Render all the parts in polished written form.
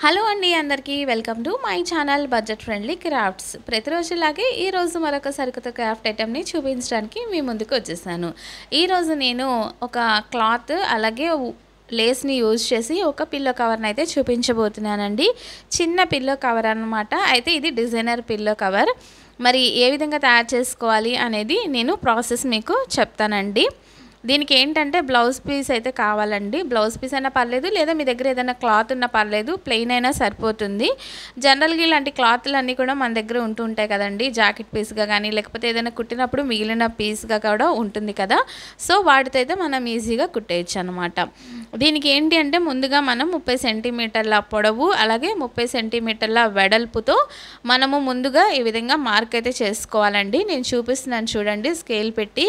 Hello అండి అందరికీ welcome to my channel budget friendly crafts. ప్రతిరోజులాగే ఈరోజు మరొక సరికొత్త క్రాఫ్ట్ ఐటెంని చూపించడానికి మీ ముందుకు వచ్చేసాను. ఈరోజు నేను ఒక క్లాత్ అలాగే లేస్ని యూజ్ చేసి ఒక పిల్లో కవర్ని అయితే చూపించబోతున్నానండి. చిన్న పిల్లో కవర్ అన్నమాట. అయితే ఇది డిజైనర్ పిల్లో కవర్. మరి ఏ విధంగా తయారు చేసుకోవాలి అనేది నేను ప్రాసెస్ మీకు చెప్తానండి. దీనికి ఏంటంటే బ్లౌజ్ పీస్ అయితే కావాలండి. బ్లౌజ్ పీస్ అయినా పర్లేదు, లేదా మీ దగ్గర ఏదైనా క్లాత్ ఉన్నా పర్లేదు, ప్లెయిన్ అయినా సరిపోతుంది. జనరల్గా ఇలాంటి క్లాత్లు అన్నీ కూడా మన దగ్గర ఉంటూ ఉంటాయి కదండి, జాకెట్ పీస్గా కానీ లేకపోతే ఏదైనా కుట్టినప్పుడు మిగిలిన పీస్గా కూడా ఉంటుంది కదా. సో వాటితో అయితే మనం ఈజీగా కుట్టేయచ్చు అనమాట. దీనికి ఏంటి అంటే ముందుగా మనం 30 సెంటీమీటర్ల పొడవు అలాగే 30 సెంటీమీటర్ల వెడల్పుతో మనము ముందుగా ఈ విధంగా మార్క్ అయితే చేసుకోవాలండి. నేను చూపిస్తున్నాను చూడండి, స్కేల్ పెట్టి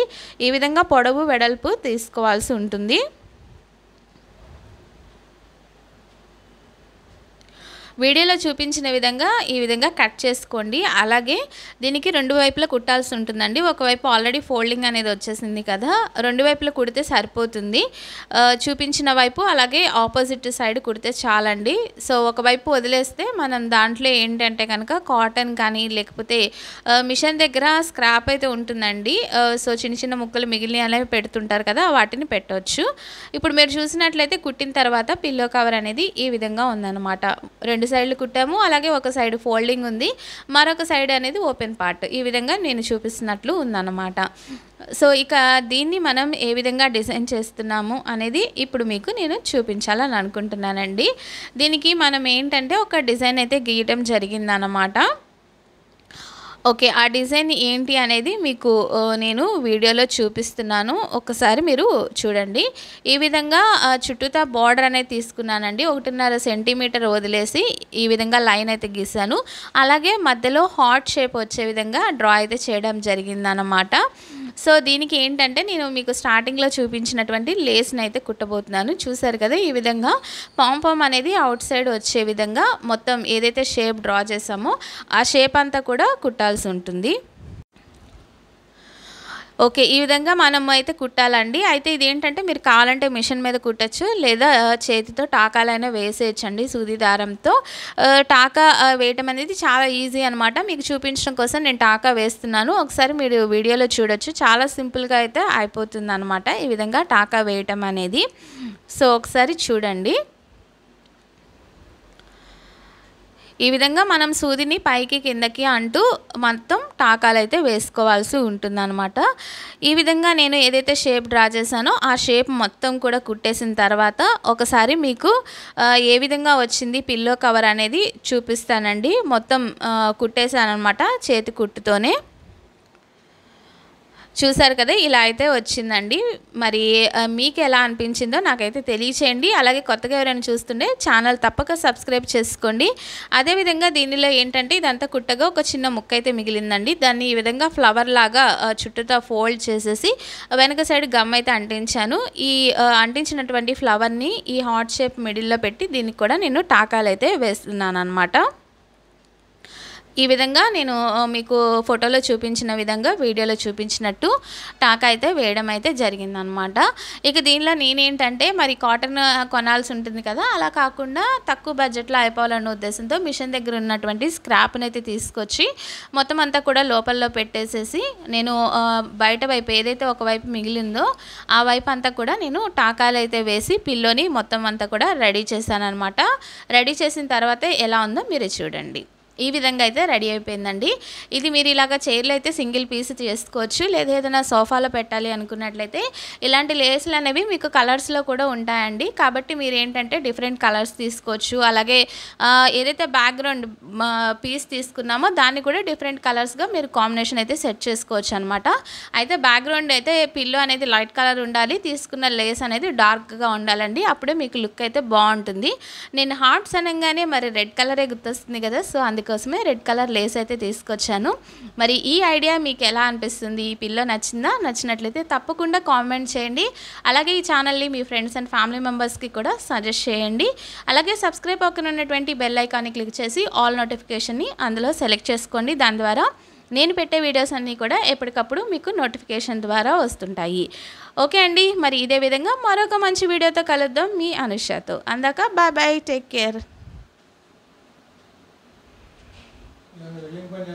ఈ విధంగా పొడవు వెడల్పు తీసుకోవాల్సి ఉంటుంది. వీడియోలో చూపించిన విధంగా ఈ విధంగా కట్ చేసుకోండి. అలాగే దీనికి రెండు వైపులా కుట్టాల్సి ఉంటుందండి. ఒకవైపు ఆల్రెడీ ఫోల్డింగ్ అనేది వచ్చేసింది కదా, రెండు వైపులా కుడితే సరిపోతుంది. చూపించిన వైపు అలాగే ఆపోజిట్ సైడ్ కుడితే చాలండి. సో ఒకవైపు వదిలేస్తే మనం దాంట్లో ఏంటంటే కనుక కాటన్ కానీ లేకపోతే మిషన్ దగ్గర స్క్రాప్ అయితే ఉంటుందండి. సో చిన్న చిన్న ముక్కలు మిగిలిన అనేవి పెడుతుంటారు కదా, వాటిని పెట్టవచ్చు. ఇప్పుడు మీరు చూసినట్లయితే కుట్టిన తర్వాత పిల్లో కవర్ అనేది ఈ విధంగా ఉందన్నమాట. రెండు సైడ్లు కుట్టాము, అలాగే ఒక సైడ్ ఫోల్డింగ్ ఉంది, మరొక సైడ్ అనేది ఓపెన్ పార్ట్. ఈ విధంగా నేను చూపిస్తున్నట్లు ఉందన్నమాట. సో ఇక దీన్ని మనం ఏ విధంగా డిజైన్ చేస్తున్నాము అనేది ఇప్పుడు మీకు నేను చూపించాలని అనుకుంటున్నానండి. దీనికి మనం ఏంటంటే ఒక డిజైన్ అయితే గీయటం జరిగిందన్నమాట. ఓకే, ఆ డిజైన్ ఏంటి అనేది మీకు నేను వీడియోలో చూపిస్తున్నాను, ఒకసారి మీరు చూడండి. ఈ విధంగా చుట్టూతా బార్డర్ అనేది తీసుకున్నానండి. 1.5 సెంటీమీటర్ వదిలేసి ఈ విధంగా లైన్ అయితే గీసాను. అలాగే మధ్యలో హార్ట్ షేప్ వచ్చే విధంగా డ్రా అయితే చేయడం జరిగిందన్నమాట. సో దీనికి ఏంటంటే నేను మీకు స్టార్టింగ్లో చూపించినటువంటి లేస్ని అయితే కుట్టబోతున్నాను. చూసారు కదా, ఈ విధంగా పాంపామ్ అనేది అవుట్ సైడ్ వచ్చే విధంగా మొత్తం ఏదైతే షేప్ డ్రా చేసామో ఆ షేప్ అంతా కూడా కుట్టాల్సి ఉంటుంది. ఓకే, ఈ విధంగా మనం అయితే కుట్టాలండి. అయితే ఇదేంటంటే మీరు కావాలంటే మిషన్ మీద కుట్టచ్చు, లేదా చేతితో టాకాలైనా వేసేయచ్చండి సూది దారంతో. టాకా వేయటం అనేది చాలా ఈజీ అనమాట. మీకు చూపించడం కోసం నేను టాకా వేస్తున్నాను, ఒకసారి మీరు వీడియోలో చూడొచ్చు. చాలా సింపుల్గా అయితే అయిపోతుంది అనమాట ఈ విధంగా టాకా వేయటం అనేది. సో ఒకసారి చూడండి. ఈ విధంగా మనం సూదిని పైకి కిందకి అంటూ మొత్తం టాకాలు అయితే వేసుకోవాల్సి ఉంటుందన్నమాట. ఈ విధంగా నేను ఏదైతే షేప్ డ్రా చేశానో ఆ షేప్ మొత్తం కూడా కుట్టేసిన తర్వాత ఒకసారి మీకు ఏ విధంగా వచ్చింది పిల్లో కవర్ అనేది చూపిస్తానండి. మొత్తం కుట్టేశాను అనమాట చేతి కుట్టుతోనే. చూసారు కదా, ఇలా అయితే వచ్చిందండి. మరి మీకు ఎలా అనిపించిందో నాకైతే తెలియచేయండి. అలాగే కొత్తగా ఎవరైనా చూస్తుంటే ఛానల్ తప్పక సబ్స్క్రైబ్ చేసుకోండి. అదేవిధంగా దీనిలో ఏంటంటే ఇదంతా కుట్టగా ఒక చిన్న ముక్క అయితే మిగిలిందండి. దాన్ని ఈ విధంగా ఫ్లవర్ లాగా చుట్టూతా ఫోల్డ్ చేసేసి వెనక సైడ్ గమ్ అయితే అంటించాను. ఈ అంటించినటువంటి ఫ్లవర్ని ఈ హార్ట్ షేప్ మిడిల్లో పెట్టి దీనికి కూడా నేను టాకాలు అయితే వేస్తున్నాను అనమాట. ఈ విధంగా నేను మీకు ఫోటోలో చూపించిన విధంగా వీడియోలో చూపించినట్టు టాకా అయితే వేయడం అయితే జరిగిందనమాట. ఇక దీనిలో నేనేంటంటే మరి కాటన్ కొనాల్సి ఉంటుంది కదా, అలా కాకుండా తక్కువ బడ్జెట్లో అయిపోవాలన్న ఉద్దేశంతో మిషన్ దగ్గర ఉన్నటువంటి స్క్రాప్ని అయితే తీసుకొచ్చి మొత్తం అంతా కూడా లోపల్లో పెట్టేసేసి నేను బయట వైపు ఏదైతే ఒకవైపు మిగిలిందో ఆ వైపు అంతా కూడా నేను టాకాలు అయితే వేసి పిల్లోని మొత్తం అంతా కూడా రెడీ చేశాను అనమాట. రెడీ చేసిన తర్వాత ఎలా ఉందో మీరు చూడండి. ఈ విధంగా అయితే రెడీ అయిపోయిందండి. ఇది మీరు ఇలాగ చైర్లో అయితే సింగిల్ పీస్ చేసుకోవచ్చు, లేదా ఏదైనా సోఫాలో పెట్టాలి అనుకున్నట్లయితే ఇలాంటి లేస్లు అనేవి మీకు కలర్స్లో కూడా ఉంటాయండి. కాబట్టి మీరు ఏంటంటే డిఫరెంట్ కలర్స్ తీసుకోవచ్చు. అలాగే ఏదైతే బ్యాక్గ్రౌండ్ పీస్ తీసుకున్నామో దాన్ని కూడా డిఫరెంట్ కలర్స్గా మీరు కాంబినేషన్ అయితే సెట్ చేసుకోవచ్చు అనమాట. అయితే బ్యాక్గ్రౌండ్ అయితే పిల్లో అనేది లైట్ కలర్ ఉండాలి, తీసుకున్న లేస్ అనేది డార్క్గా ఉండాలండి, అప్పుడే మీకు లుక్ అయితే బాగుంటుంది. నేను హార్ట్స్ అనగానే మరి రెడ్ కలరే గుర్తొస్తుంది కదా, సో అందుకోసమే రెడ్ కలర్ లేస్ అయితే తీసుకొచ్చాను. మరి ఈ ఐడియా మీకు ఎలా అనిపిస్తుంది? ఈ పిల్లో నచ్చిందా? నచ్చినట్లయితే తప్పకుండా కామెంట్ చేయండి. అలాగే ఈ ఛానల్ని మీ ఫ్రెండ్స్ అండ్ ఫ్యామిలీ మెంబర్స్కి కూడా సజెస్ట్ చేయండి. అలాగే సబ్స్క్రైబ్ పక్కన ఉన్నటువంటి బెల్ ఐకాన్ని క్లిక్ చేసి ఆల్ నోటిఫికేషన్ని అందులో సెలెక్ట్ చేసుకోండి. దాని ద్వారా నేను పెట్టే వీడియోస్ అన్నీ కూడా ఎప్పటికప్పుడు మీకు నోటిఫికేషన్ ద్వారా వస్తుంటాయి. ఓకే అండి, మరి ఇదే విధంగా మరొక మంచి వీడియోతో కలుద్దాం మీ అనుషతో. అందాక బాయ్ బాయ్, టేక్ కేర్. ఏం పని